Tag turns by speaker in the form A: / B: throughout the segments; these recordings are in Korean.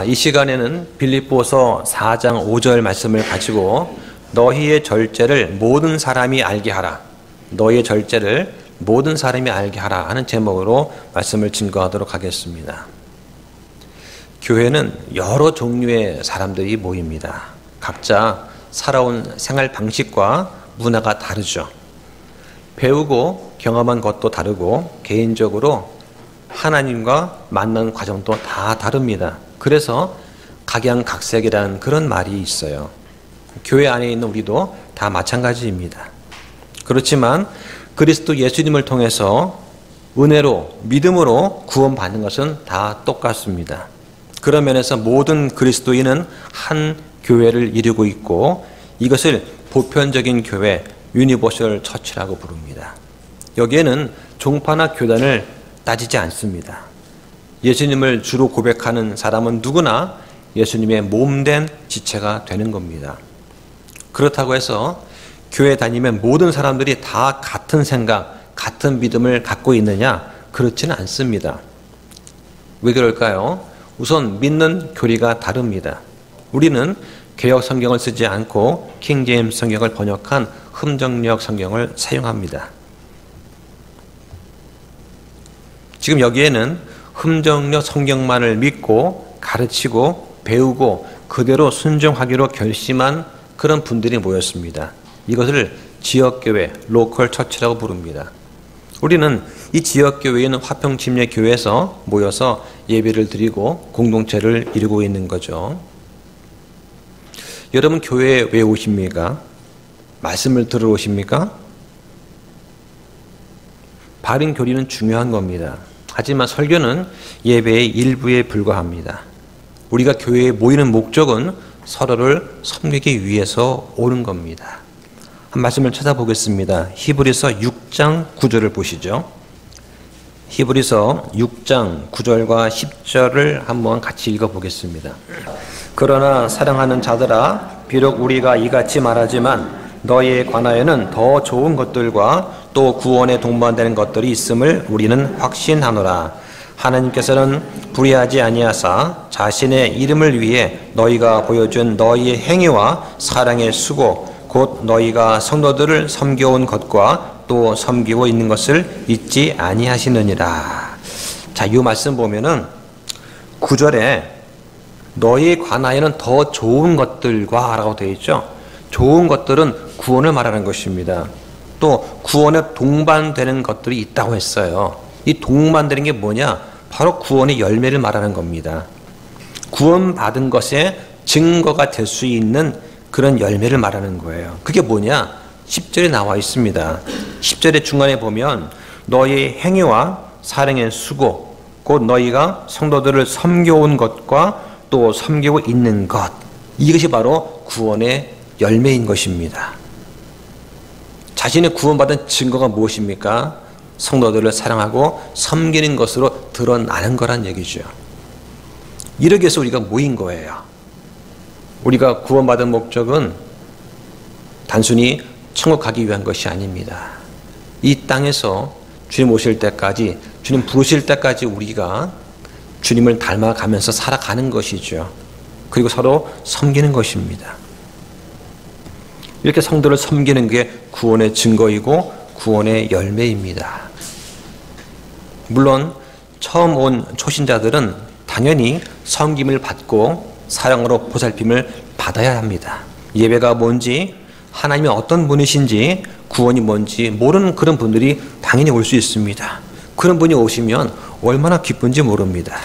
A: 이 시간에는 빌립보서 4장 5절 말씀을 가지고 너희의 절제를 모든 사람이 알게 하라. 너희의 절제를 모든 사람이 알게 하라 하는 제목으로 말씀을 증거하도록 하겠습니다. 교회는 여러 종류의 사람들이 모입니다. 각자 살아온 생활 방식과 문화가 다르죠. 배우고 경험한 것도 다르고 개인적으로 하나님과 만난 과정도 다 다릅니다. 그래서 각양각색이라는 그런 말이 있어요. 교회 안에 있는 우리도 다 마찬가지입니다. 그렇지만 그리스도 예수님을 통해서 은혜로 믿음으로 구원받는 것은 다 똑같습니다. 그런 면에서 모든 그리스도인은 한 교회를 이루고 있고 이것을 보편적인 교회, 유니버셜 처치라고 부릅니다. 여기에는 종파나 교단을 따지지 않습니다. 예수님을 주로 고백하는 사람은 누구나 예수님의 몸된 지체가 되는 겁니다. 그렇다고 해서 교회 다니면 모든 사람들이 다 같은 생각, 같은 믿음을 갖고 있느냐? 그렇지는 않습니다. 왜 그럴까요? 우선 믿는 교리가 다릅니다. 우리는 개역 성경을 쓰지 않고 킹제임스 성경을 번역한 흠정역 성경을 사용합니다. 지금 여기에는 흠정역 성경만을 믿고 가르치고 배우고 그대로 순종하기로 결심한 그런 분들이 모였습니다. 이것을 지역교회, 로컬 처치라고 부릅니다. 우리는 이 지역교회에 있는 화평침례교회에서 모여서 예배를 드리고 공동체를 이루고 있는 거죠. 여러분 교회에 왜 오십니까? 말씀을 들으러 오십니까? 바른 교리는 중요한 겁니다. 하지만 설교는 예배의 일부에 불과합니다. 우리가 교회에 모이는 목적은 서로를 섬기기 위해서 오는 겁니다. 한 말씀을 찾아보겠습니다. 히브리서 6장 9절을 보시죠. 히브리서 6장 9절과 10절을 한번 같이 읽어보겠습니다. 그러나 사랑하는 자들아, 비록 우리가 이같이 말하지만 너희에 관하여는 더 좋은 것들과 또 구원에 동반되는 것들이 있음을 우리는 확신하노라. 하나님께서는 불의하지 아니하사 자신의 이름을 위해 너희가 보여준 너희의 행위와 사랑의 수고 곧 너희가 성도들을 섬겨온 것과 또 섬기고 있는 것을 잊지 아니하시느니라. 자, 이 말씀 보면은 9절에 너희에 관하여는 더 좋은 것들과 라고 되어 있죠. 좋은 것들은 구원을 말하는 것입니다. 또 구원에 동반되는 것들이 있다고 했어요. 이 동반되는 게 뭐냐? 바로 구원의 열매를 말하는 겁니다. 구원받은 것의 증거가 될 수 있는 그런 열매를 말하는 거예요. 그게 뭐냐? 10절에 나와 있습니다. 10절의 중간에 보면 너희의 행위와 사랑의 수고 곧 너희가 성도들을 섬겨온 것과 또 섬기고 있는 것, 이것이 바로 구원의 열매인 것입니다. 자신의 구원받은 증거가 무엇입니까? 성도들을 사랑하고 섬기는 것으로 드러나는 거란 얘기죠. 이러기 위해서 우리가 모인 거예요. 우리가 구원받은 목적은 단순히 천국 가기 위한 것이 아닙니다. 이 땅에서 주님 오실 때까지, 주님 부르실 때까지 우리가 주님을 닮아가면서 살아가는 것이죠. 그리고 서로 섬기는 것입니다. 이렇게 성도를 섬기는 게 구원의 증거이고 구원의 열매입니다. 물론 처음 온 초신자들은 당연히 섬김을 받고 사랑으로 보살핌을 받아야 합니다. 예배가 뭔지, 하나님이 어떤 분이신지, 구원이 뭔지 모르는 그런 분들이 당연히 올 수 있습니다. 그런 분이 오시면 얼마나 기쁜지 모릅니다.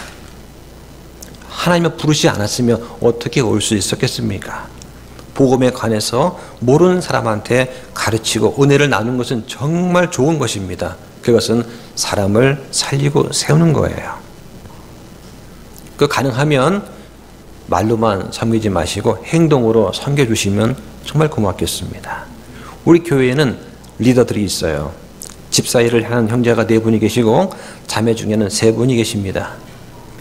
A: 하나님이 부르시지 않았으면 어떻게 올 수 있었겠습니까? 복음에 관해서 모르는 사람한테 가르치고 은혜를 나누는 것은 정말 좋은 것입니다. 그것은 사람을 살리고 세우는 거예요. 가능하면 말로만 섬기지 마시고 행동으로 섬겨주시면 정말 고맙겠습니다. 우리 교회에는 리더들이 있어요. 집사일을 하는 형제가 4분이 계시고 자매 중에는 3분이 계십니다.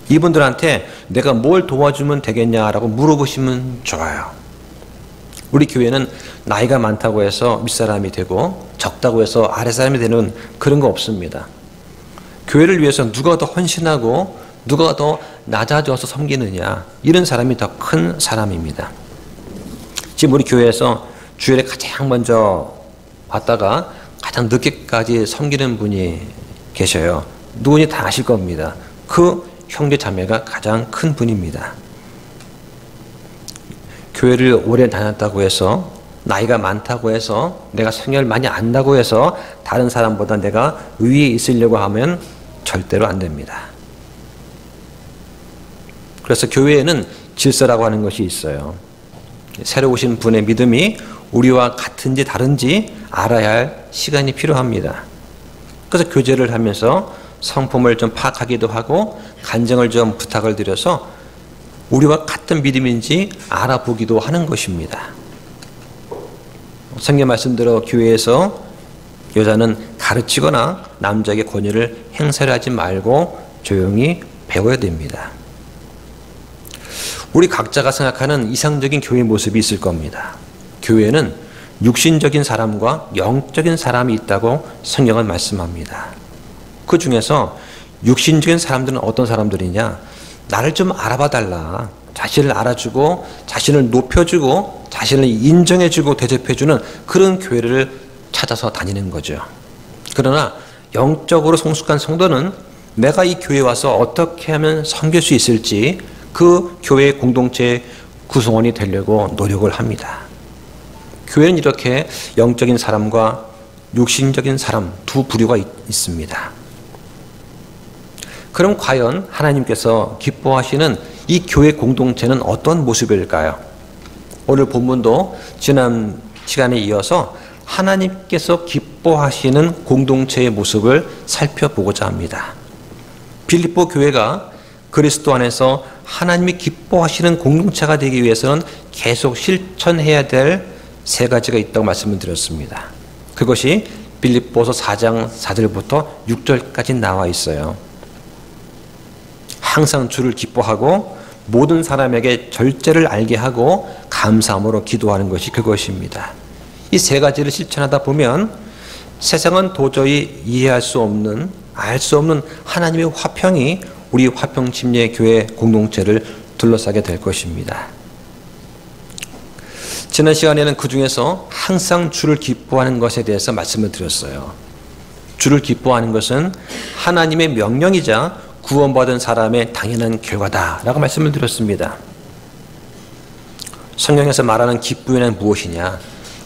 A: 이분들한테 내가 뭘 도와주면 되겠냐라고 물어보시면 좋아요. 우리 교회는 나이가 많다고 해서 윗사람이 되고 적다고 해서 아랫사람이 되는 그런 거 없습니다. 교회를 위해서 누가 더 헌신하고 누가 더 낮아져서 섬기느냐, 이런 사람이 더 큰 사람입니다. 지금 우리 교회에서 주일에 가장 먼저 왔다가 가장 늦게까지 섬기는 분이 계셔요. 누군지 다 아실 겁니다. 그 형제 자매가 가장 큰 분입니다. 교회를 오래 다녔다고 해서, 나이가 많다고 해서, 내가 성열 많이 안다고 해서 다른 사람보다 내가 위에 있으려고 하면 절대로 안 됩니다. 그래서 교회에는 질서라고 하는 것이 있어요. 새로 오신 분의 믿음이 우리와 같은지 다른지 알아야 할 시간이 필요합니다. 그래서 교제를 하면서 성품을 좀 파악하기도 하고 간증을 좀 부탁을 드려서 우리와 같은 믿음인지 알아보기도 하는 것입니다. 성경 말씀대로 교회에서 여자는 가르치거나 남자에게 권위를 행사를 하지 말고 조용히 배워야 됩니다. 우리 각자가 생각하는 이상적인 교회 모습이 있을 겁니다. 교회는 육신적인 사람과 영적인 사람이 있다고 성경은 말씀합니다. 그 중에서 육신적인 사람들은 어떤 사람들이냐? 나를 좀 알아봐 달라. 자신을 알아주고 자신을 높여주고 자신을 인정해주고 대접해주는 그런 교회를 찾아서 다니는 거죠. 그러나 영적으로 성숙한 성도는 내가 이 교회에 와서 어떻게 하면 섬길 수 있을지 그 교회의 공동체의 구성원이 되려고 노력을 합니다. 교회는 이렇게 영적인 사람과 육신적인 사람 두 부류가 있습니다. 그럼 과연 하나님께서 기뻐하시는 이 교회 공동체는 어떤 모습일까요? 오늘 본문도 지난 시간에 이어서 하나님께서 기뻐하시는 공동체의 모습을 살펴보고자 합니다. 빌립보 교회가 그리스도 안에서 하나님이 기뻐하시는 공동체가 되기 위해서는 계속 실천해야 될 세 가지가 있다고 말씀을 드렸습니다. 그것이 빌립보서 4장 4절부터 6절까지 나와 있어요. 항상 주를 기뻐하고 모든 사람에게 절제를 알게 하고 감사함으로 기도하는 것이 그것입니다. 이 세 가지를 실천하다 보면 세상은 도저히 이해할 수 없는, 알 수 없는 하나님의 화평이 우리 화평침례교회 공동체를 둘러싸게 될 것입니다. 지난 시간에는 그 중에서 항상 주를 기뻐하는 것에 대해서 말씀을 드렸어요. 주를 기뻐하는 것은 하나님의 명령이자 구원받은 사람의 당연한 결과다라고 말씀을 드렸습니다. 성경에서 말하는 기쁨이란 무엇이냐?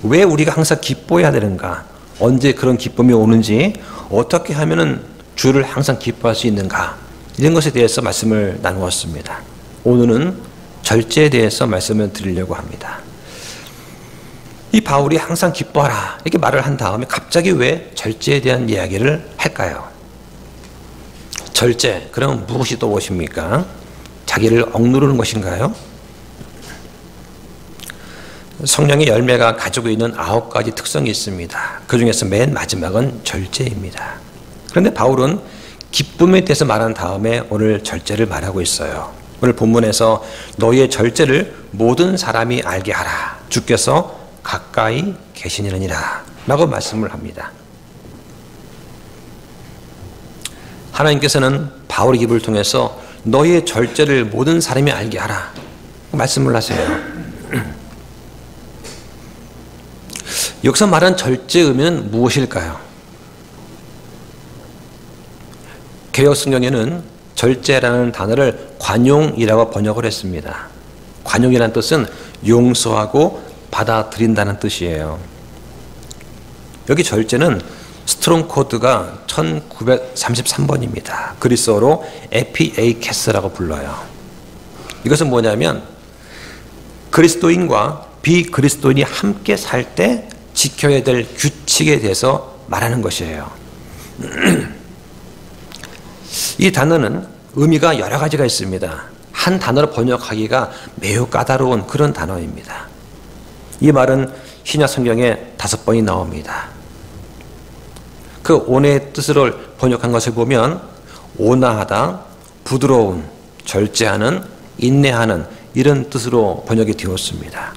A: 왜 우리가 항상 기뻐해야 되는가? 언제 그런 기쁨이 오는지, 어떻게 하면 주를 항상 기뻐할 수 있는가? 이런 것에 대해서 말씀을 나누었습니다. 오늘은 절제에 대해서 말씀을 드리려고 합니다. 이 바울이 항상 기뻐하라 이렇게 말을 한 다음에 갑자기 왜 절제에 대한 이야기를 할까요? 절제, 그럼 무엇이 또 무엇입니까? 자기를 억누르는 것인가요? 성령의 열매가 가지고 있는 9가지 특성이 있습니다. 그 중에서 맨 마지막은 절제입니다. 그런데 바울은 기쁨에 대해서 말한 다음에 오늘 절제를 말하고 있어요. 오늘 본문에서 너희의 절제를 모든 사람이 알게 하라. 주께서 가까이 계시느니라 라고 말씀을 합니다. 하나님께서는 바울의 입을 통해서 너희의 절제를 모든 사람이 알게 하라 말씀을 하세요. 여기서 말한 절제의 의미는 무엇일까요? 개역 성경에는 절제라는 단어를 관용이라고 번역을 했습니다. 관용이라는 뜻은 용서하고 받아들인다는 뜻이에요. 여기 절제는 스트롱 코드가 1933번입니다. 그리스어로 에피에이케스라고 불러요. 이것은 뭐냐면 그리스도인과 비그리스도인이 함께 살 때 지켜야 될 규칙에 대해서 말하는 것이에요. 이 단어는 의미가 여러 가지가 있습니다. 한 단어로 번역하기가 매우 까다로운 그런 단어입니다. 이 말은 신약 성경에 5번이 나옵니다. 그 온의 뜻으로 번역한 것을 보면 온화하다, 부드러운, 절제하는, 인내하는 이런 뜻으로 번역이 되었습니다.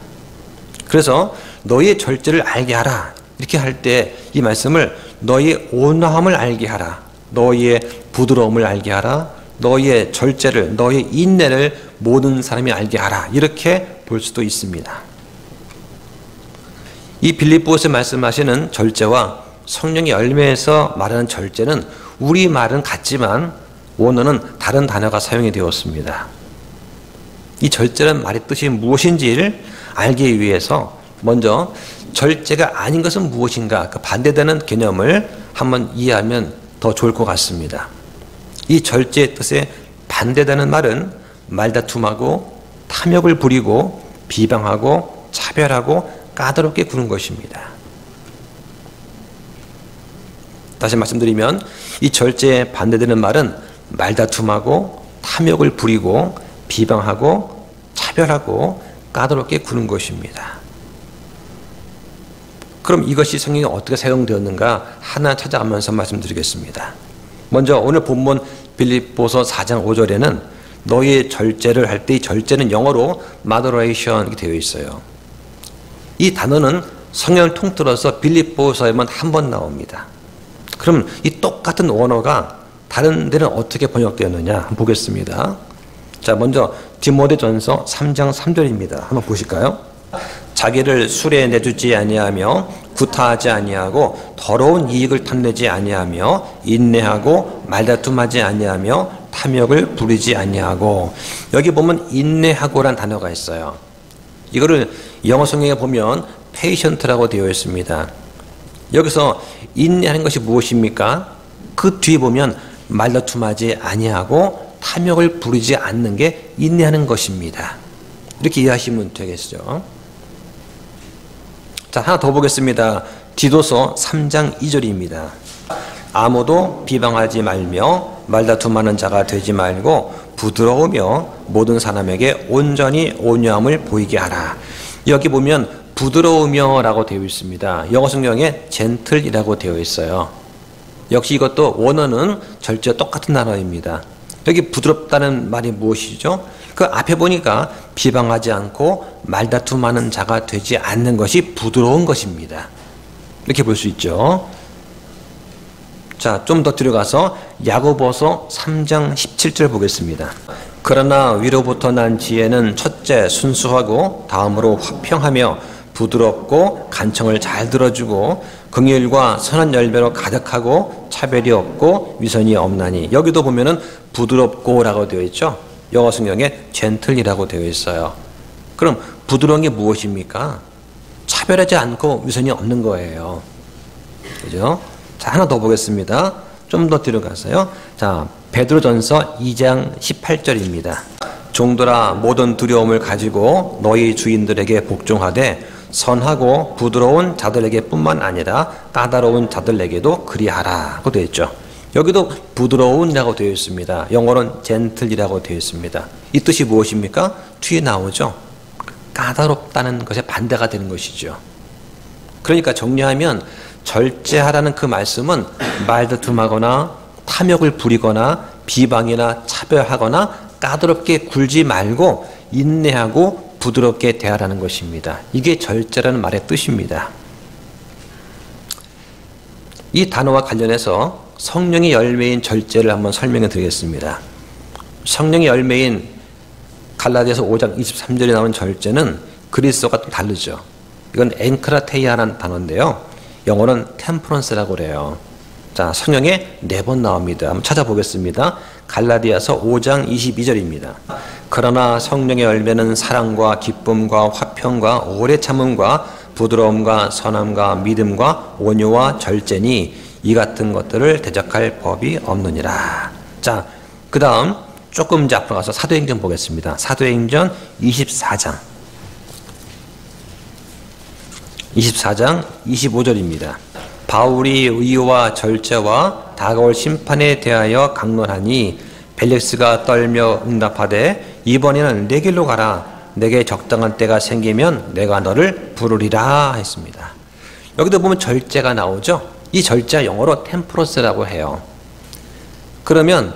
A: 그래서 너희의 절제를 알게 하라 이렇게 할 때 이 말씀을 너희의 온화함을 알게 하라, 너희의 부드러움을 알게 하라, 너희의 절제를, 너희의 인내를 모든 사람이 알게 하라. 이렇게 볼 수도 있습니다. 이 빌립보에서 말씀하시는 절제와 성령의 열매에서 말하는 절제는 우리 말은 같지만 원어는 다른 단어가 사용이 되었습니다. 이 절제란 말의 뜻이 무엇인지를 알기 위해서 먼저 절제가 아닌 것은 무엇인가, 그 반대되는 개념을 한번 이해하면 더 좋을 것 같습니다. 이 절제의 뜻에 반대되는 말은 말다툼하고 탐욕을 부리고 비방하고 차별하고 까다롭게 구는 것입니다. 다시 말씀드리면 이 절제에 반대되는 말은 말다툼하고 탐욕을 부리고 비방하고 차별하고 까다롭게 구는 것입니다. 그럼 이것이 성경에 어떻게 사용되었는가 하나 찾아가면서 말씀드리겠습니다. 먼저 오늘 본문 빌립보서 4장 5절에는 너희의 절제를 할 때 이 절제는 영어로 moderation 이렇게 되어 있어요. 이 단어는 성경을 통틀어서 빌립보서에만 한 번 나옵니다. 그럼 이 똑같은 원어가 다른 데는 어떻게 번역되었느냐 한번 보겠습니다. 자, 먼저 디모데전서 3장 3절입니다. 한번 보실까요? 자기를 술에 내주지 아니하며 구타하지 아니하고 더러운 이익을 탐내지 아니하며 인내하고 말다툼하지 아니하며 탐욕을 부리지 아니하고, 여기 보면 인내하고란 단어가 있어요. 이거를 영어 성경에 보면 patient라고 되어 있습니다. 여기서 인내하는 것이 무엇입니까? 그 뒤에 보면 말다툼하지 아니하고 탐욕을 부리지 않는 게 인내하는 것입니다. 이렇게 이해하시면 되겠죠. 자, 하나 더 보겠습니다. 디도서 3장 2절입니다. 아무도 비방하지 말며 말다툼하는 자가 되지 말고 부드러우며 모든 사람에게 온전히 온유함을 보이게 하라. 여기 보면 부드러우며 라고 되어 있습니다. 영어 성경에 gentle이라고 되어 있어요. 역시 이것도 원어는 절제와 똑같은 단어입니다. 여기 부드럽다는 말이 무엇이죠? 그 앞에 보니까 비방하지 않고 말다툼하는 자가 되지 않는 것이 부드러운 것입니다. 이렇게 볼 수 있죠. 자, 좀 더 들어가서 야고보서 3장 17절 보겠습니다. 그러나 위로부터 난 지혜는 첫째 순수하고 다음으로 화평하며 부드럽고 간청을 잘 들어주고 긍휼과 선한 열매로 가득하고 차별이 없고 위선이 없나니, 여기도 보면은 부드럽고라고 되어 있죠. 영어 성경에 gentle이라고 되어 있어요. 그럼 부드러운 게 무엇입니까? 차별하지 않고 위선이 없는 거예요. 그죠? 자, 하나 더 보겠습니다. 좀 더 들어가서요. 자, 베드로전서 2장 18절입니다. 종들아 모든 두려움을 가지고 너희 주인들에게 복종하되 선하고 부드러운 자들에게 뿐만 아니라 까다로운 자들에게도 그리하라 고 되어 있죠. 여기도 부드러운이라고 되어 있습니다. 영어로는 gentle이라고 되어 있습니다. 이 뜻이 무엇입니까? 뒤에 나오죠. 까다롭다는 것의 반대가 되는 것이죠. 그러니까 정리하면 절제하라는 그 말씀은 말다툼하거나 탐욕을 부리거나 비방이나 차별하거나 까다롭게 굴지 말고 인내하고 부드럽게 대하라는 것입니다. 이게 절제라는 말의 뜻입니다. 이 단어와 관련해서 성령의 열매인 절제를 한번 설명해 드리겠습니다. 성령의 열매인 갈라디아서 5장 23절에 나온 절제는 그리스어가 좀 다르죠. 이건 엔크라테이아라는 단어인데요. 영어는 템퍼런스라고 그래요. 자, 성경에 4번 나옵니다. 한번 찾아보겠습니다. 갈라디아서 5장 22절입니다. 그러나 성령의 열매는 사랑과 기쁨과 화평과 오래 참음과 부드러움과 선함과 믿음과 온유와 절제니 이 같은 것들을 대적할 법이 없느니라. 자, 그 다음 조금 이제 앞으로 가서 사도행전 보겠습니다. 사도행전 24장 25절입니다. 바울이 의와 절제와 다가올 심판에 대하여 강론하니 벨릭스가 떨며 응답하되 이번에는 내 길로 가라. 내게 적당한 때가 생기면 내가 너를 부르리라 했습니다. 여기도 보면 절제가 나오죠. 이 절제가 영어로 템프로스라고 해요. 그러면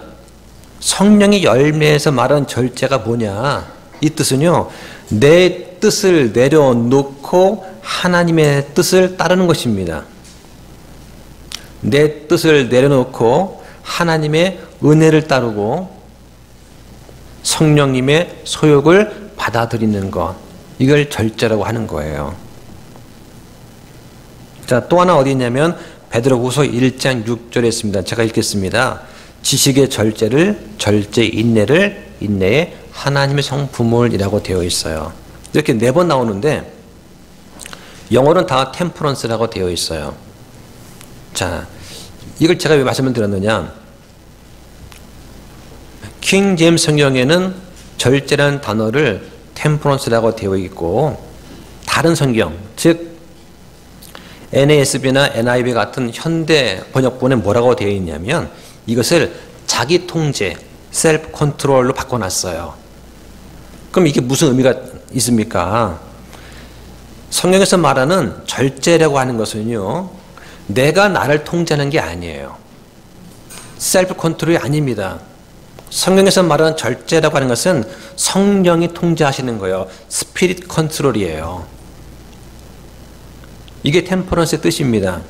A: 성령의 열매에서 말하는 절제가 뭐냐? 이 뜻은요, 내 뜻을 내려놓고 하나님의 뜻을 따르는 것입니다. 내 뜻을 내려놓고 하나님의 은혜를 따르고 성령님의 소욕을 받아들이는 것, 이걸 절제라고 하는 거예요. 자, 또 하나 어디 있냐면 베드로후서 1장 6절에 있습니다. 제가 읽겠습니다. 지식의 절제를, 절제 인내를, 인내에 하나님의 성품을이라고 되어 있어요. 이렇게 4번 나오는데 영어는 다 템퍼런스라고 되어 있어요. 자, 이걸 제가 왜 말씀을 드렸느냐, 킹 제임스 성경에는 절제라는 단어를 템퍼런스라고 되어 있고, 다른 성경, 즉 NASB나 NIV 같은 현대 번역본에 뭐라고 되어 있냐면 이것을 자기 통제, 셀프 컨트롤로 바꿔놨어요. 그럼 이게 무슨 의미가 있습니까? 성경에서 말하는 절제라고 하는 것은요, 내가 나를 통제하는 게 아니에요. 셀프 컨트롤이 아닙니다. 성경에서 말하는 절제라고 하는 것은 성령이 통제하시는 거예요. 스피릿 컨트롤이에요. 이게 템퍼런스의 뜻입니다.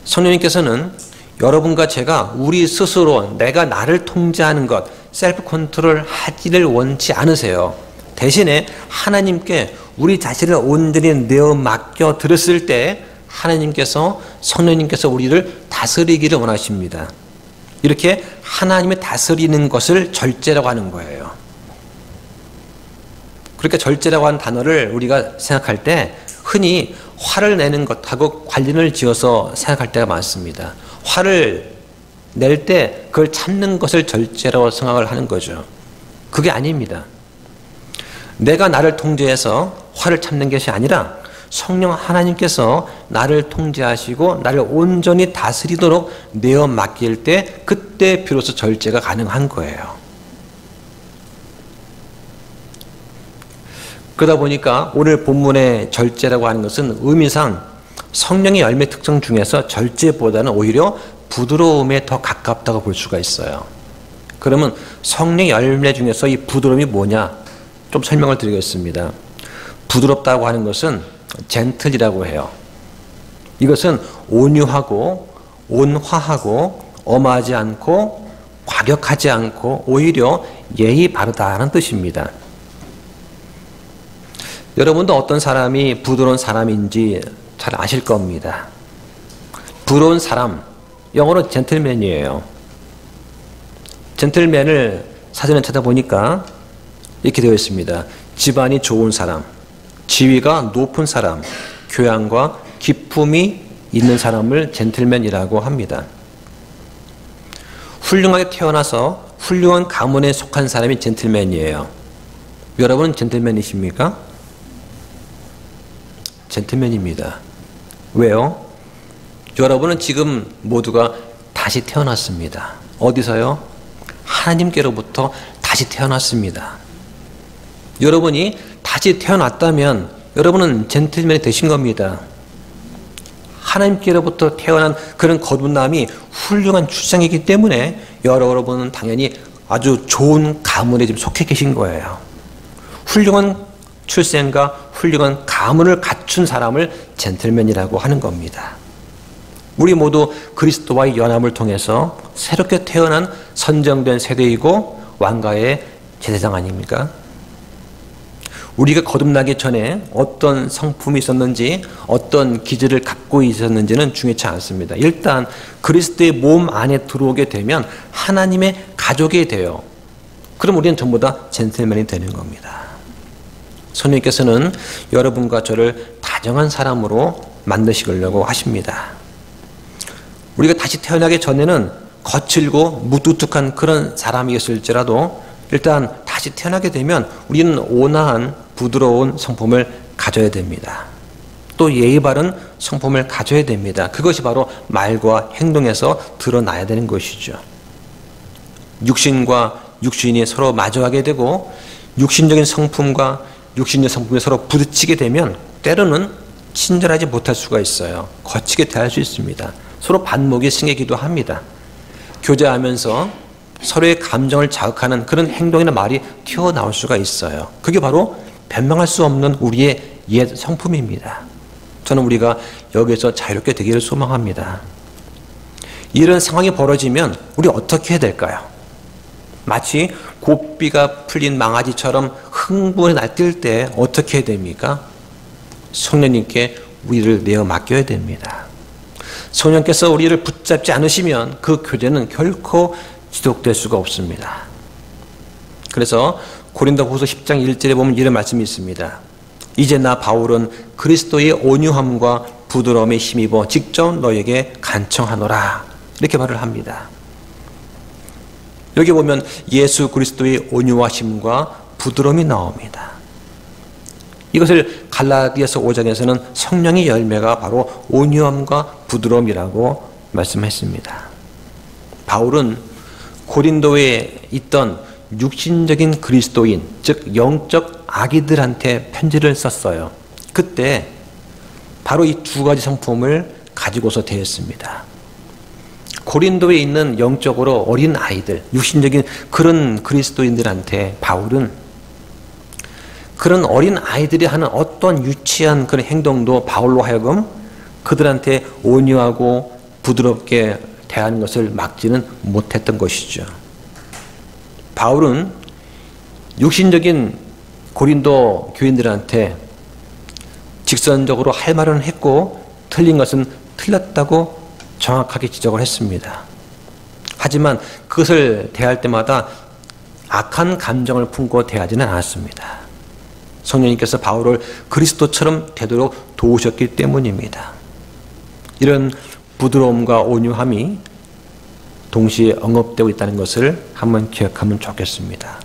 A: 성령님께서는 여러분과 제가 우리 스스로 내가 나를 통제하는 것, 셀프 컨트롤 하기를 원치 않으세요. 대신에 하나님께 우리 자신을 온전히 내어 맡겨 드렸을 때 하나님께서, 성령님께서 우리를 다스리기를 원하십니다. 이렇게 하나님이 다스리는 것을 절제라고 하는 거예요. 그러니까 절제라고 하는 단어를 우리가 생각할 때 흔히 화를 내는 것하고 관련을 지어서 생각할 때가 많습니다. 화를 낼 때 그걸 참는 것을 절제라고 생각을 하는 거죠. 그게 아닙니다. 내가 나를 통제해서 화를 참는 것이 아니라 성령 하나님께서 나를 통제하시고 나를 온전히 다스리도록 내어 맡길 때 그때 비로소 절제가 가능한 거예요. 그러다 보니까 오늘 본문의 절제라고 하는 것은 의미상 성령의 열매 특성 중에서 절제보다는 오히려 부드러움에 더 가깝다고 볼 수가 있어요. 그러면 성령 열매 중에서 이 부드러움이 뭐냐? 좀 설명을 드리겠습니다. 부드럽다고 하는 것은 젠틀이라고 해요. 이것은 온유하고 온화하고 엄하지 않고 과격하지 않고 오히려 예의 바르다는 뜻입니다. 여러분도 어떤 사람이 부드러운 사람인지 잘 아실 겁니다. 부드러운 사람, 영어로 젠틀맨이에요. 젠틀맨을 사전에 찾아보니까 이렇게 되어 있습니다. 집안이 좋은 사람, 지위가 높은 사람, 교양과 기품이 있는 사람을 젠틀맨이라고 합니다. 훌륭하게 태어나서 훌륭한 가문에 속한 사람이 젠틀맨이에요. 여러분은 젠틀맨이십니까? 젠틀맨입니다. 왜요? 여러분은 지금 모두가 다시 태어났습니다. 어디서요? 하나님께로부터 다시 태어났습니다. 여러분이 다시 태어났다면 여러분은 젠틀맨이 되신 겁니다. 하나님께로부터 태어난 그런 거듭남이 훌륭한 출생이기 때문에 여러분은 당연히 아주 좋은 가문에 지금 속해 계신 거예요. 훌륭한 출생과 훌륭한 가문을 갖춘 사람을 젠틀맨이라고 하는 겁니다. 우리 모두 그리스도와의 연합을 통해서 새롭게 태어난 선정된 세대이고 왕가의 제사장 아닙니까? 우리가 거듭나기 전에 어떤 성품이 있었는지 어떤 기질을 갖고 있었는지는 중요치 않습니다. 일단 그리스도의 몸 안에 들어오게 되면 하나님의 가족이 돼요. 그럼 우리는 전부 다 젠틀맨이 되는 겁니다. 성령님께서는 여러분과 저를 다정한 사람으로 만드시려고 하십니다. 우리가 다시 태어나기 전에는 거칠고 무뚝뚝한 그런 사람이었을지라도 일단 다시 태어나게 되면 우리는 온화한 부드러운 성품을 가져야 됩니다. 또 예의 바른 성품을 가져야 됩니다. 그것이 바로 말과 행동에서 드러나야 되는 것이죠. 육신과 육신이 서로 마주하게 되고 육신적인 성품과 육신적 성품이 서로 부딪히게 되면 때로는 친절하지 못할 수가 있어요. 거치게 대할 수 있습니다. 서로 반목이 생기기도 합니다. 교제하면서 서로의 감정을 자극하는 그런 행동이나 말이 튀어나올 수가 있어요. 그게 바로 변명할 수 없는 우리의 옛 성품입니다. 저는 우리가 여기서 자유롭게 되기를 소망합니다. 이런 상황이 벌어지면 우리 어떻게 해야 될까요? 마치 고삐가 풀린 망아지처럼 흥분에 날뛸 때 어떻게 해야 됩니까? 성령님께 우리를 내어 맡겨야 됩니다. 성령께서 우리를 붙잡지 않으시면 그 교제는 결코 지속될 수가 없습니다. 그래서 고린도후서 10장 1절에 보면 이런 말씀이 있습니다. 이제 나 바울은 그리스도의 온유함과 부드러움에 힘입어 직접 너에게 간청하노라. 이렇게 말을 합니다. 여기 보면 예수 그리스도의 온유하심과 부드러움이 나옵니다. 이것을 갈라디아서 5장에서는 성령의 열매가 바로 온유함과 부드러움이라고 말씀했습니다. 바울은 고린도에 있던 육신적인 그리스도인, 즉 영적 아기들한테 편지를 썼어요. 그때 바로 이 두 가지 성품을 가지고서 대했습니다. 고린도에 있는 영적으로 어린 아이들, 육신적인 그런 그리스도인들한테 바울은 그런 어린 아이들이 하는 어떤 유치한 그런 행동도 바울로 하여금 그들한테 온유하고 부드럽게 대하는 것을 막지는 못했던 것이죠. 바울은 육신적인 고린도 교인들한테 직선적으로 할 말은 했고 틀린 것은 틀렸다고 정확하게 지적을 했습니다. 하지만 그것을 대할 때마다 악한 감정을 품고 대하지는 않았습니다. 성령님께서 바울을 그리스도처럼 되도록 도우셨기 때문입니다. 이런 부드러움과 온유함이 동시에 언급되고 있다는 것을 한번 기억하면 좋겠습니다.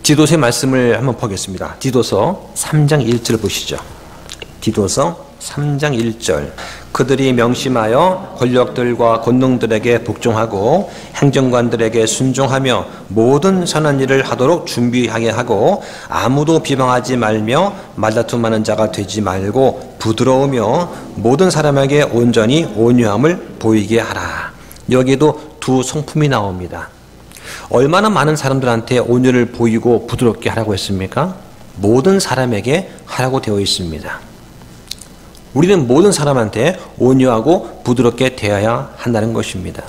A: 디도서의 말씀을 한번 보겠습니다. 디도서 3장 1절 보시죠. 디도서 3장 1절. 그들이 명심하여 권력들과 권능들에게 복종하고 행정관들에게 순종하며 모든 선한 일을 하도록 준비하게 하고 아무도 비방하지 말며 말다툼하는 자가 되지 말고 부드러우며 모든 사람에게 온전히 온유함을 보이게 하라. 여기도 두 성품이 나옵니다. 얼마나 많은 사람들한테 온유를 보이고 부드럽게 하라고 했습니까? 모든 사람에게 하라고 되어 있습니다. 우리는 모든 사람한테 온유하고 부드럽게 대해야 한다는 것입니다.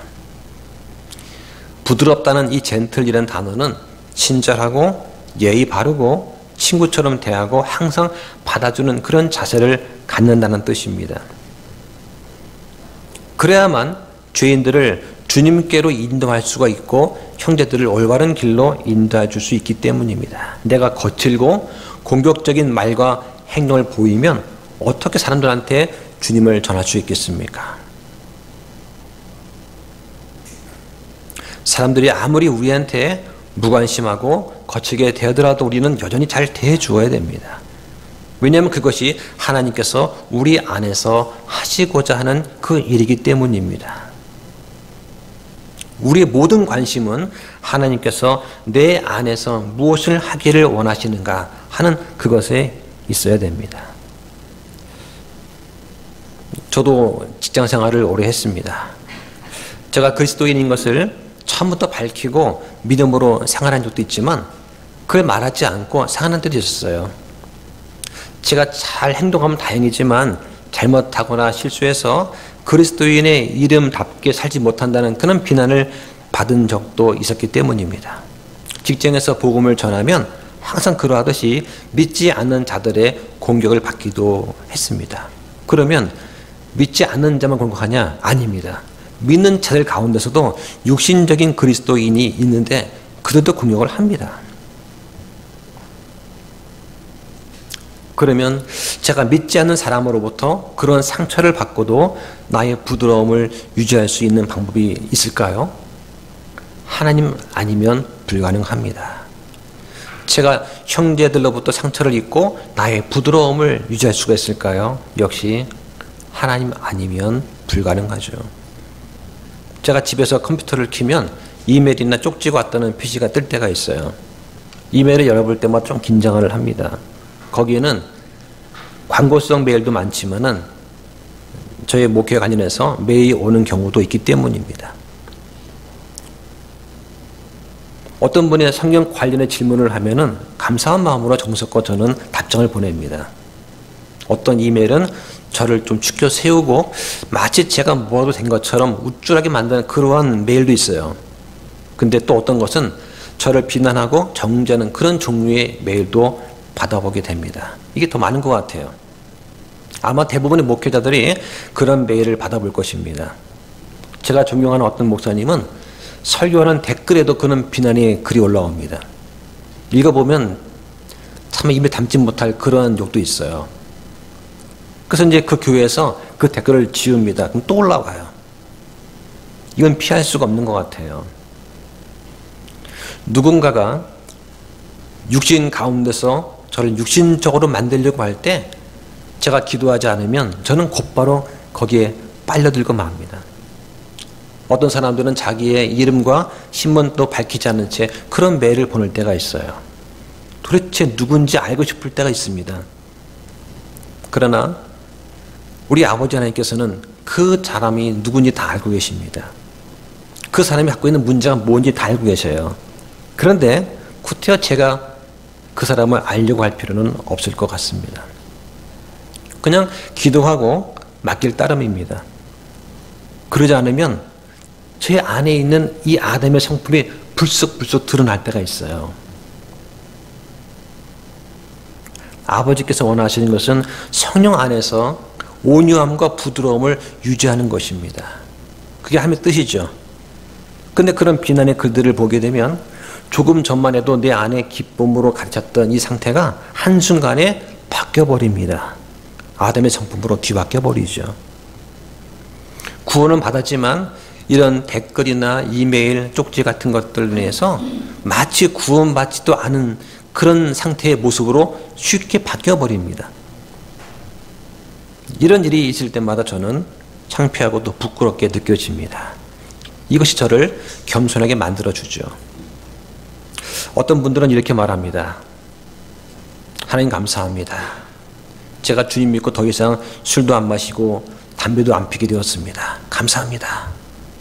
A: 부드럽다는 이 젠틀이라는 단어는 친절하고 예의 바르고 친구처럼 대하고 항상 받아주는 그런 자세를 갖는다는 뜻입니다. 그래야만 죄인들을 주님께로 인도할 수가 있고 형제들을 올바른 길로 인도해 줄 수 있기 때문입니다. 내가 거칠고 공격적인 말과 행동을 보이면 어떻게 사람들한테 주님을 전할 수 있겠습니까? 사람들이 아무리 우리한테 무관심하고 거칠게 대하더라도 우리는 여전히 잘 대해주어야 됩니다. 왜냐하면 그것이 하나님께서 우리 안에서 하시고자 하는 그 일이기 때문입니다. 우리의 모든 관심은 하나님께서 내 안에서 무엇을 하기를 원하시는가 하는 그것에 있어야 됩니다. 저도 직장 생활을 오래 했습니다. 제가 그리스도인인 것을 처음부터 밝히고 믿음으로 생활한 적도 있지만 그걸 말하지 않고 생활한 때도 있었어요. 제가 잘 행동하면 다행이지만 잘못하거나 실수해서 그리스도인의 이름답게 살지 못한다는 그런 비난을 받은 적도 있었기 때문입니다. 직장에서 복음을 전하면 항상 그러하듯이 믿지 않는 자들의 공격을 받기도 했습니다. 그러면 믿지 않는 자만 공격하냐? 아닙니다. 믿는 자들 가운데서도 육신적인 그리스도인이 있는데 그들도 공격을 합니다. 그러면 제가 믿지 않는 사람으로부터 그런 상처를 받고도 나의 부드러움을 유지할 수 있는 방법이 있을까요? 하나님 아니면 불가능합니다. 제가 형제들로부터 상처를 입고 나의 부드러움을 유지할 수가 있을까요? 역시 하나님 아니면 불가능하죠. 제가 집에서 컴퓨터를 켜면 이메일이나 쪽지가 왔다는 표시가 뜰 때가 있어요. 이메일을 열어볼 때마다 좀 긴장을 합니다. 거기에는 광고성 메일도 많지만은 저희 목회에 관련해서 메일이 오는 경우도 있기 때문입니다. 어떤 분이 성경 관련의 질문을 하면은 감사한 마음으로 정성껏 저는 답장을 보냅니다. 어떤 이메일은 저를 좀 축켜 세우고 마치 제가 뭐라도 된 것처럼 우쭐하게 만드는 그러한 메일도 있어요. 근데 또 어떤 것은 저를 비난하고 정죄하는 그런 종류의 메일도 받아보게 됩니다. 이게 더 많은 것 같아요. 아마 대부분의 목회자들이 그런 메일을 받아볼 것입니다. 제가 존경하는 어떤 목사님은 설교하는 댓글에도 그런 비난의 글이 올라옵니다. 읽어보면 참 입에 담지 못할 그런 욕도 있어요. 그래서 이제 그 교회에서 그 댓글을 지웁니다. 그럼 또 올라와요. 이건 피할 수가 없는 것 같아요. 누군가가 육신 가운데서 저를 육신적으로 만들려고 할 때 제가 기도하지 않으면 저는 곧바로 거기에 빨려들고 맙니다. 어떤 사람들은 자기의 이름과 신분도 밝히지 않은 채 그런 메일을 보낼 때가 있어요. 도대체 누군지 알고 싶을 때가 있습니다. 그러나 우리 아버지 하나님께서는 그 사람이 누군지 다 알고 계십니다. 그 사람이 갖고 있는 문제가 뭔지 다 알고 계셔요. 그런데 구태여 제가 그 사람을 알려고 할 필요는 없을 것 같습니다. 그냥 기도하고 맡길 따름입니다. 그러지 않으면 제 안에 있는 이 아담의 성품이 불쑥불쑥 드러날 때가 있어요. 아버지께서 원하시는 것은 성령 안에서 온유함과 부드러움을 유지하는 것입니다. 그게 하나님의 뜻이죠. 근데 그런 비난의 글들을 보게 되면 조금 전만 해도 내 안에 기쁨으로 가르쳤던 이 상태가 한순간에 바뀌어버립니다. 아담의 성품으로 뒤바뀌어버리죠. 구원은 받았지만 이런 댓글이나 이메일, 쪽지 같은 것들로 인해서 마치 구원받지도 않은 그런 상태의 모습으로 쉽게 바뀌어버립니다. 이런 일이 있을 때마다 저는 창피하고 또 부끄럽게 느껴집니다. 이것이 저를 겸손하게 만들어주죠. 어떤 분들은 이렇게 말합니다. 하나님 감사합니다. 제가 주님 믿고 더 이상 술도 안 마시고 담배도 안 피게 되었습니다. 감사합니다.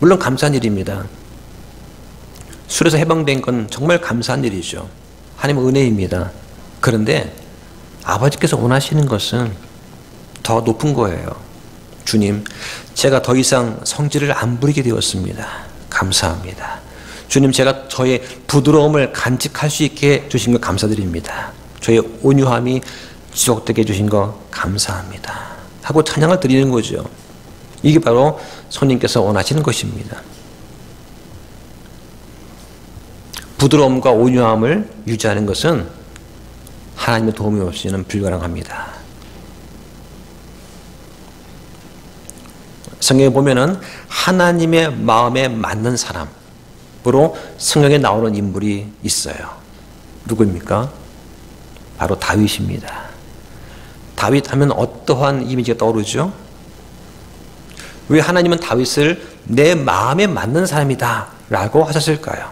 A: 물론 감사한 일입니다. 술에서 해방된 건 정말 감사한 일이죠. 하나님의 은혜입니다. 그런데 아버지께서 원하시는 것은 더 높은 거예요. 주님, 제가 더 이상 성질을 안 부리게 되었습니다. 감사합니다. 주님, 제가 저의 부드러움을 간직할 수 있게 해주신 것 감사드립니다. 저의 온유함이 지속되게 해주신 것 감사합니다. 하고 찬양을 드리는 거죠. 이게 바로 손님께서 원하시는 것입니다. 부드러움과 온유함을 유지하는 것은 하나님의 도움이 없이는 불가능합니다. 성경에 보면은 하나님의 마음에 맞는 사람으로 성경에 나오는 인물이 있어요. 누구입니까? 바로 다윗입니다. 다윗 하면 어떠한 이미지가 떠오르죠? 왜 하나님은 다윗을 내 마음에 맞는 사람이다 라고 하셨을까요?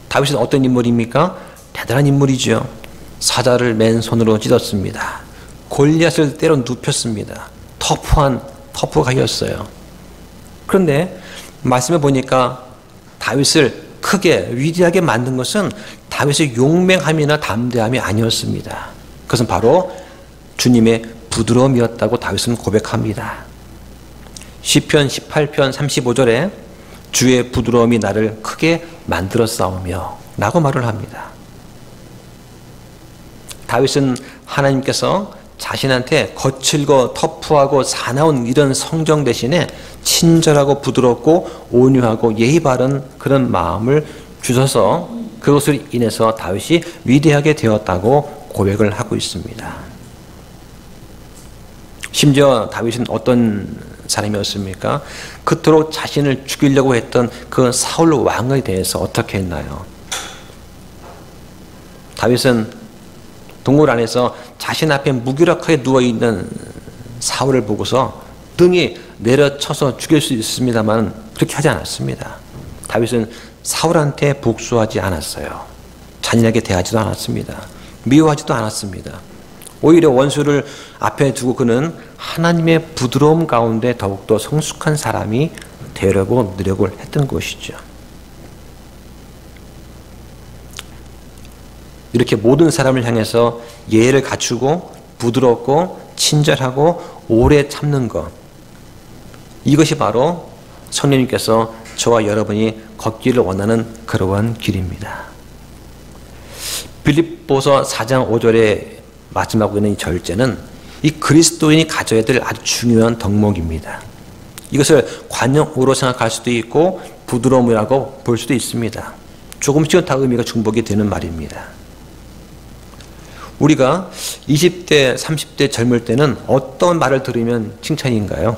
A: 다윗은 어떤 인물입니까? 대단한 인물이죠. 사자를 맨손으로 찢었습니다. 골리앗을 때려 눕혔습니다. 터프한 터프가이었어요. 그런데 말씀해 보니까 다윗을 크게 위대하게 만든 것은 다윗의 용맹함이나 담대함이 아니었습니다. 그것은 바로 주님의 부드러움이었다고 다윗은 고백합니다. 시편 18편 35절에 주의 부드러움이 나를 크게 만들어 싸우며 라고 말을 합니다. 다윗은 하나님께서 자신한테 거칠고 터프하고 사나운 이런 성정 대신에 친절하고 부드럽고 온유하고 예의 바른 그런 마음을 주셔서 그것을 인해서 다윗이 위대하게 되었다고 고백을 하고 있습니다. 심지어 다윗은 어떤 사람이었습니까? 그토록 자신을 죽이려고 했던 그 사울 왕에 대해서 어떻게 했나요? 다윗은 동굴 안에서 자신 앞에 무기력하게 누워있는 사울을 보고서 등이 내려쳐서 죽일 수 있습니다만 그렇게 하지 않았습니다. 다윗은 사울한테 복수하지 않았어요. 잔인하게 대하지도 않았습니다. 미워하지도 않았습니다. 오히려 원수를 앞에 두고 그는 하나님의 부드러움 가운데 더욱더 성숙한 사람이 되려고 노력을 했던 것이죠. 이렇게 모든 사람을 향해서 예의를 갖추고 부드럽고 친절하고 오래 참는 것, 이것이 바로 성령님께서 저와 여러분이 걷기를 원하는 그러한 길입니다. 빌립보서 4장 5절에 마지막으로 있는 이 절제는 이 그리스도인이 가져야 될 아주 중요한 덕목입니다. 이것을 관용으로 생각할 수도 있고 부드러움이라고 볼 수도 있습니다. 조금씩은 다 의미가 중복이 되는 말입니다. 우리가 20대, 30대 젊을 때는 어떤 말을 들으면 칭찬인가요?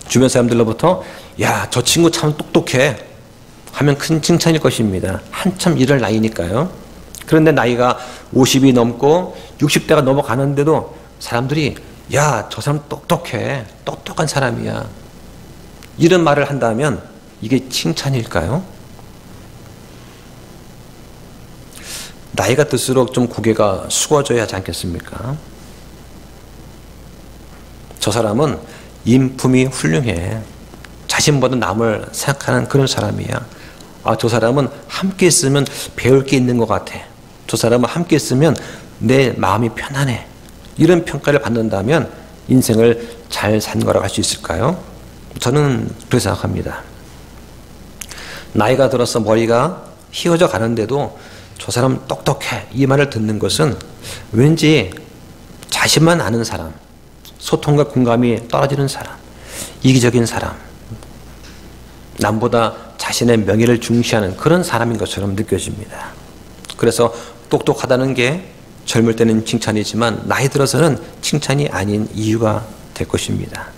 A: 주변 사람들로부터 야, 저 친구 참 똑똑해 하면 큰 칭찬일 것입니다. 한참 이럴 나이니까요. 그런데 나이가 50이 넘고 60대가 넘어가는데도 사람들이 야, 저 사람 똑똑해, 똑똑한 사람이야, 이런 말을 한다면 이게 칭찬일까요? 나이가 들수록 좀 고개가 숙어져야 하지 않겠습니까? 저 사람은 인품이 훌륭해, 자신보다 남을 생각하는 그런 사람이야, 아, 저 사람은 함께 있으면 배울 게 있는 것 같아, 저 사람은 함께 있으면 내 마음이 편안해, 이런 평가를 받는다면 인생을 잘 산 거라고 할 수 있을까요? 저는 그렇게 생각합니다. 나이가 들어서 머리가 휘어져 가는데도 저 사람 똑똑해, 이 말을 듣는 것은 왠지 자신만 아는 사람, 소통과 공감이 떨어지는 사람, 이기적인 사람, 남보다 자신의 명예를 중시하는 그런 사람인 것처럼 느껴집니다. 그래서 똑똑하다는 게 젊을 때는 칭찬이지만 나이 들어서는 칭찬이 아닌 이유가 될 것입니다.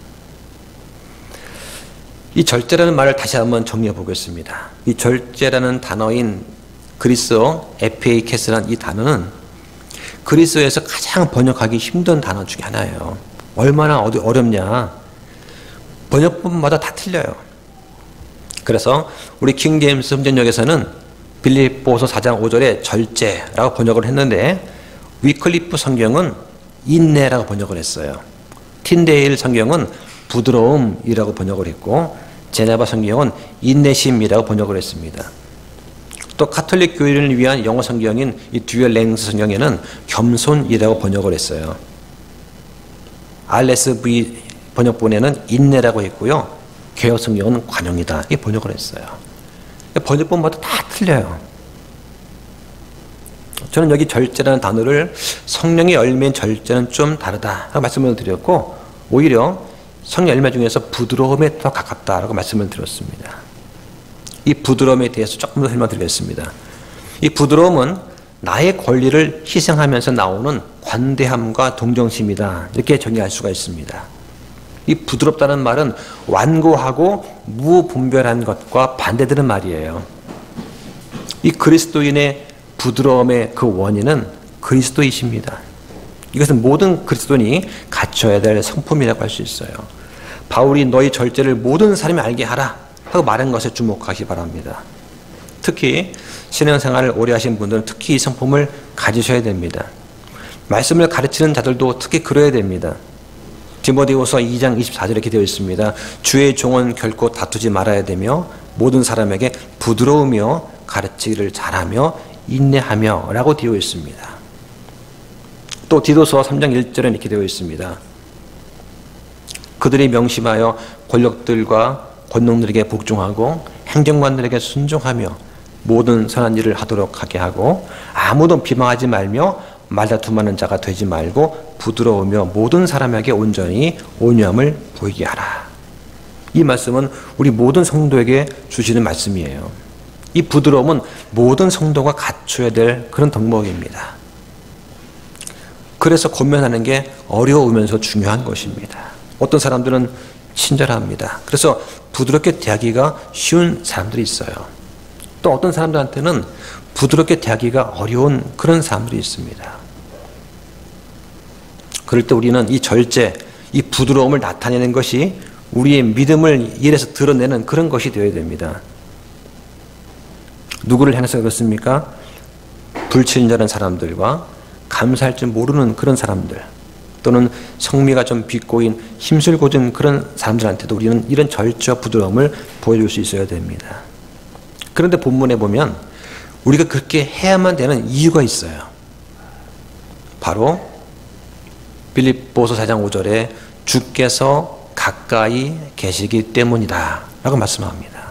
A: 이 절제라는 말을 다시 한번 정리해 보겠습니다. 이 절제라는 단어인 그리스어 에피케스라는 이 단어는 그리스어에서 가장 번역하기 힘든 단어 중에 하나예요. 얼마나 어렵냐, 번역본마다 다 틀려요. 그래서 우리 킹제임스 흠전역에서는 빌립보서 4장 5절에 절제라고 번역을 했는데 위클리프 성경은 인내라고 번역을 했어요. 틴데일 성경은 부드러움이라고 번역을 했고 제네바 성경은 인내심이라고 번역을 했습니다. 또 카톨릭 교인을 위한 영어 성경인 이 듀얼 랭스 성경에는 겸손이라고 번역을 했어요. RSV 번역본에는 인내라고 했고요, 개역 성경은 관용이다, 이 번역을 했어요. 번역본마다 다 틀려요. 저는 여기 절제라는 단어를 성령의 열매인 절제는 좀 다르다라고 말씀을 드렸고, 오히려 성령 열매 중에서 부드러움에 더 가깝다라고 말씀을 드렸습니다. 이 부드러움에 대해서 조금 더 설명드리겠습니다. 이 부드러움은 나의 권리를 희생하면서 나오는 관대함과 동정심이다, 이렇게 정의할 수가 있습니다. 이 부드럽다는 말은 완고하고 무분별한 것과 반대되는 말이에요. 이 그리스도인의 부드러움의 그 원인은 그리스도이십니다. 이것은 모든 그리스도인이 갖춰야 될 성품이라고 할 수 있어요. 바울이 너희 절제를 모든 사람이 알게 하라 하고 말한 것에 주목하시 바랍니다. 특히 신앙생활을 오래 하신 분들은 특히 이 성품을 가지셔야 됩니다. 말씀을 가르치는 자들도 특히 그래야 됩니다. 디모데후서 2장 24절에 이렇게 되어 있습니다. 주의 종은 결코 다투지 말아야 되며 모든 사람에게 부드러우며 가르치기를 잘하며 인내하며 라고 되어 있습니다. 또 디도서 3장 1절에 이렇게 되어 있습니다. 그들이 명심하여 권력들과 권능들에게 복종하고 행정관들에게 순종하며 모든 선한 일을 하도록 하게 하고 아무도 비방하지 말며 말다툼하는 자가 되지 말고 부드러우며 모든 사람에게 온전히 온유함을 보이게 하라. 이 말씀은 우리 모든 성도에게 주시는 말씀이에요. 이 부드러움은 모든 성도가 갖춰야 될 그런 덕목입니다. 그래서 권면하는 게 어려우면서 중요한 것입니다. 어떤 사람들은 친절합니다. 그래서 부드럽게 대하기가 쉬운 사람들이 있어요. 또 어떤 사람들한테는 부드럽게 대하기가 어려운 그런 사람들이 있습니다. 그럴 때 우리는 이 절제, 이 부드러움을 나타내는 것이 우리의 믿음을 일에서 드러내는 그런 것이 되어야 됩니다. 누구를 향해서 그렇습니까? 불친절한 사람들과 감사할 줄 모르는 그런 사람들, 또는 성미가 좀 비꼬인 힘술궂은 그런 사람들한테도 우리는 이런 절제와 부드러움을 보여줄 수 있어야 됩니다. 그런데 본문에 보면 우리가 그렇게 해야만 되는 이유가 있어요. 바로 빌립보서 4장 5절에 주께서 가까이 계시기 때문이다 라고 말씀합니다.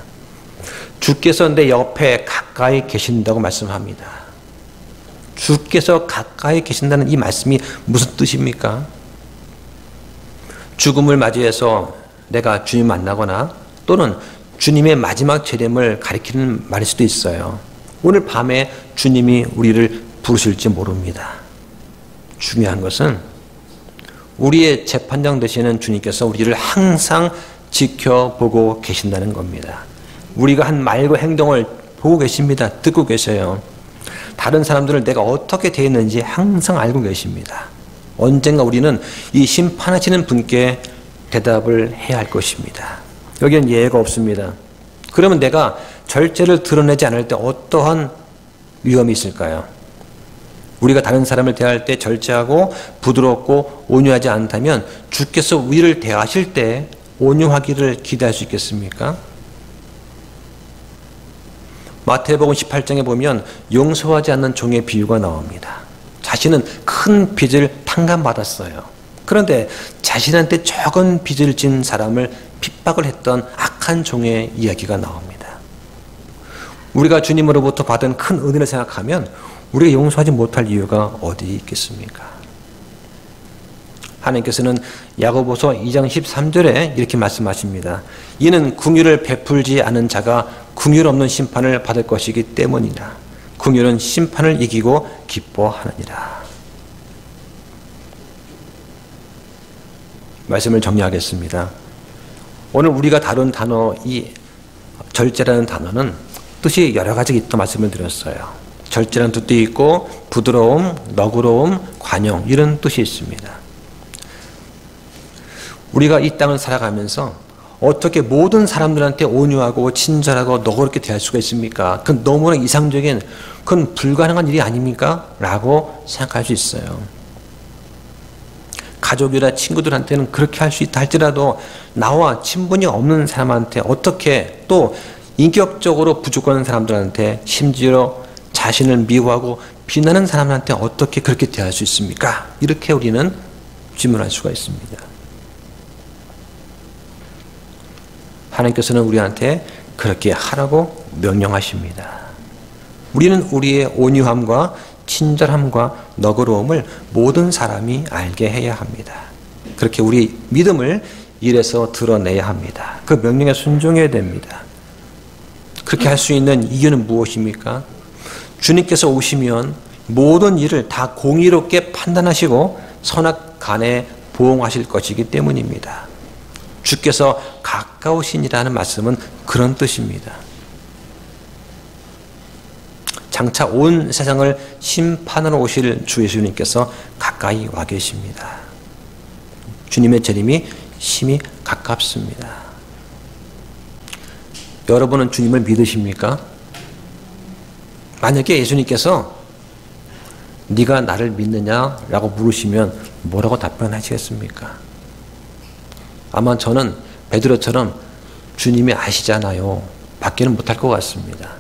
A: 주께서 내 옆에 가까이 계신다고 말씀합니다. 주께서 가까이 계신다는 이 말씀이 무슨 뜻입니까? 죽음을 맞이해서 내가 주님 만나거나 또는 주님의 마지막 재림을 가리키는 말일 수도 있어요. 오늘 밤에 주님이 우리를 부르실지 모릅니다. 중요한 것은 우리의 재판장 되시는 주님께서 우리를 항상 지켜보고 계신다는 겁니다. 우리가 한 말과 행동을 보고 계십니다. 듣고 계셔요. 다른 사람들을 내가 어떻게 대했는지 항상 알고 계십니다. 언젠가 우리는 이 심판하시는 분께 대답을 해야 할 것입니다. 여기는 예외가 없습니다. 그러면 내가 절제를 드러내지 않을 때 어떠한 위험이 있을까요? 우리가 다른 사람을 대할 때 절제하고 부드럽고 온유하지 않다면 주께서 우리를 대하실 때 온유하기를 기대할 수 있겠습니까? 마태복음 18장에 보면 용서하지 않는 종의 비유가 나옵니다. 자신은 큰 빚을 탕감받았어요. 그런데 자신한테 적은 빚을 진 사람을 핍박을 했던 악한 종의 이야기가 나옵니다. 우리가 주님으로부터 받은 큰 은혜를 생각하면 우리가 용서하지 못할 이유가 어디 있겠습니까? 하나님께서는 야고보서 2장 13절에 이렇게 말씀하십니다. 이는 긍휼을 베풀지 않은 자가 긍휼 없는 심판을 받을 것이기 때문이라. 긍휼은 심판을 이기고 기뻐하느니라. 말씀을 정리하겠습니다. 오늘 우리가 다룬 단어, 이 절제라는 단어는 뜻이 여러 가지가 있다고 말씀을 드렸어요. 절제라는 뜻도 있고 부드러움, 너그러움, 관용 이런 뜻이 있습니다. 우리가 이 땅을 살아가면서 어떻게 모든 사람들한테 온유하고 친절하고 너그럽게 대할 수가 있습니까? 그건 너무나 이상적인, 그건 불가능한 일이 아닙니까? 라고 생각할 수 있어요. 가족이나 친구들한테는 그렇게 할 수 있다 할지라도 나와 친분이 없는 사람한테 어떻게, 또 인격적으로 부족한 사람들한테, 심지어 자신을 미워하고 비난하는 사람한테 어떻게 그렇게 대할 수 있습니까? 이렇게 우리는 질문할 수가 있습니다. 하나님께서는 우리한테 그렇게 하라고 명령하십니다. 우리는 우리의 온유함과 친절함과 너그러움을 모든 사람이 알게 해야 합니다. 그렇게 우리 믿음을 일에서 드러내야 합니다. 그 명령에 순종해야 됩니다. 그렇게 할 수 있는 이유는 무엇입니까? 주님께서 오시면 모든 일을 다 공의롭게 판단하시고 선악간에 보응하실 것이기 때문입니다. 주께서 가까우시니라는 말씀은 그런 뜻입니다. 장차 온 세상을 심판하러 오실 주 예수님께서 가까이 와 계십니다. 주님의 재림이 심히 가깝습니다. 여러분은 주님을 믿으십니까? 만약에 예수님께서 네가 나를 믿느냐라고 물으시면 뭐라고 답변하시겠습니까? 아마 저는 베드로처럼 주님이 아시잖아요 밖에는 못할 것 같습니다.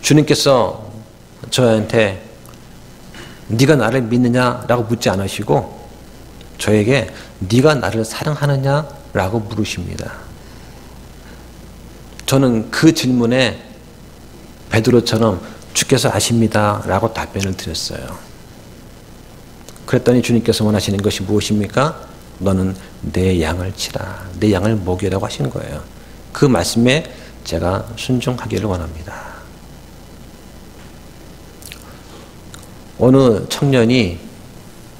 A: 주님께서 저한테 네가 나를 믿느냐라고 묻지 않으시고 저에게 네가 나를 사랑하느냐라고 물으십니다. 저는 그 질문에 베드로처럼 주께서 아십니다라고 답변을 드렸어요. 그랬더니 주님께서 원하시는 것이 무엇입니까? 너는 내 양을 치라, 내 양을 먹이라고 하신 거예요. 그 말씀에 제가 순종하기를 원합니다. 어느 청년이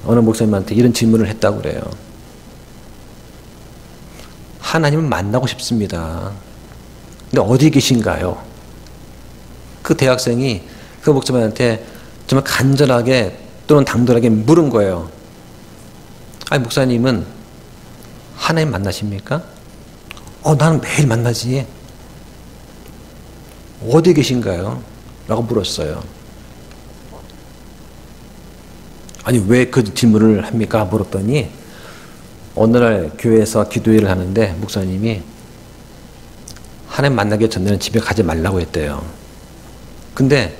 A: 어느 목사님한테 이런 질문을 했다고 그래요. 하나님을 만나고 싶습니다. 근데 어디 계신가요? 그 대학생이 그 목사님한테 정말 간절하게 또는 당돌하게 물은 거예요. 아니 목사님은 하나님 만나십니까? 나는 매일 만나지. 어디 계신가요? 라고 물었어요. 아니 왜 그 질문을 합니까? 물었더니 어느 날 교회에서 기도회를 하는데 목사님이 하나님 만나기 전에는 집에 가지 말라고 했대요. 근데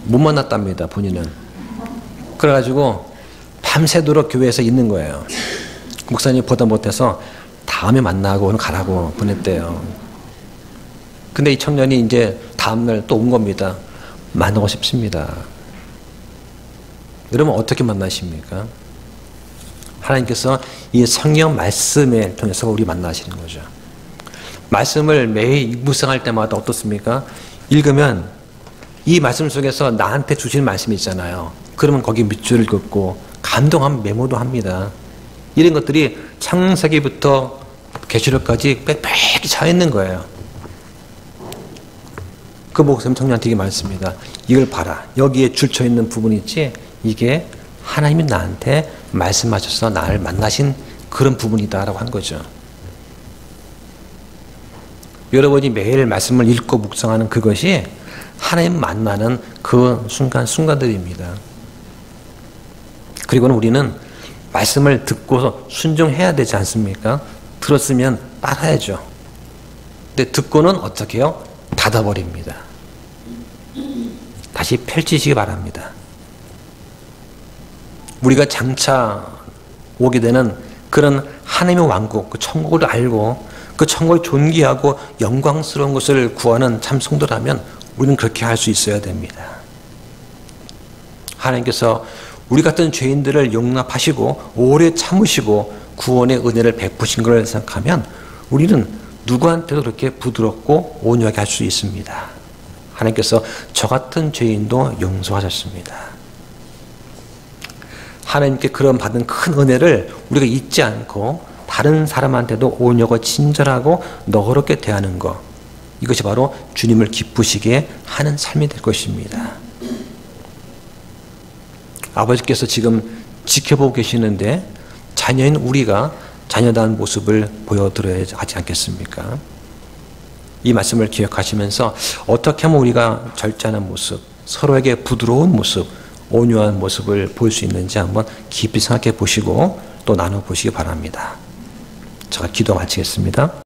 A: 못 만났답니다. 본인은. 그래가지고 밤새도록 교회에서 있는 거예요. 목사님이 보다 못해서 다음에 만나고 오늘 가라고 보냈대요. 근데 이 청년이 이제 다음날 또 온 겁니다. 만나고 싶습니다. 여러분 어떻게 만나십니까? 하나님께서 이 성경 말씀을 통해서 우리 만나시는 거죠. 말씀을 매일 묵상할 때마다 어떻습니까? 읽으면 이 말씀 속에서 나한테 주시는 말씀이 있잖아요. 그러면 거기 밑줄을 긋고 감동하면 메모도 합니다. 이런 것들이 창세기부터 계시록까지 빽빽히 차 있는 거예요. 그 목사님 청년한테 말했습니다. 이걸 봐라. 여기에 줄쳐 있는 부분이 있지? 이게 하나님이 나한테 말씀하셔서 나를 만나신 그런 부분이다라고 한 거죠. 여러분이 매일 말씀을 읽고 묵상하는 그것이 하나님 만나는 그 순간들입니다. 그리고는 우리는 말씀을 듣고서 순종해야 되지 않습니까? 들었으면 따라야죠. 근데 듣고는 어떻게 해요? 닫아버립니다. 다시 펼치시기 바랍니다. 우리가 장차 오게 되는 그런 하나님의 왕국, 그 천국을 알고 그 천국을 존귀하고 영광스러운 것을 구하는 참 성도라면 우리는 그렇게 할 수 있어야 됩니다. 하나님께서 우리 같은 죄인들을 용납하시고 오래 참으시고 구원의 은혜를 베푸신 걸 생각하면 우리는 누구한테도 그렇게 부드럽고 온유하게 할 수 있습니다. 하나님께서 저 같은 죄인도 용서하셨습니다. 하나님께 그런 받은 큰 은혜를 우리가 잊지 않고 다른 사람한테도 온유하고 친절하고 너그럽게 대하는 것, 이것이 바로 주님을 기쁘시게 하는 삶이 될 것입니다. 아버지께서 지금 지켜보고 계시는데 자녀인 우리가 자녀다운 모습을 보여드려야 하지 않겠습니까? 이 말씀을 기억하시면서 어떻게 하면 우리가 절제하는 모습, 서로에게 부드러운 모습, 온유한 모습을 보일 수 있는지 한번 깊이 생각해 보시고 또 나눠 보시기 바랍니다. 제가 기도 마치겠습니다.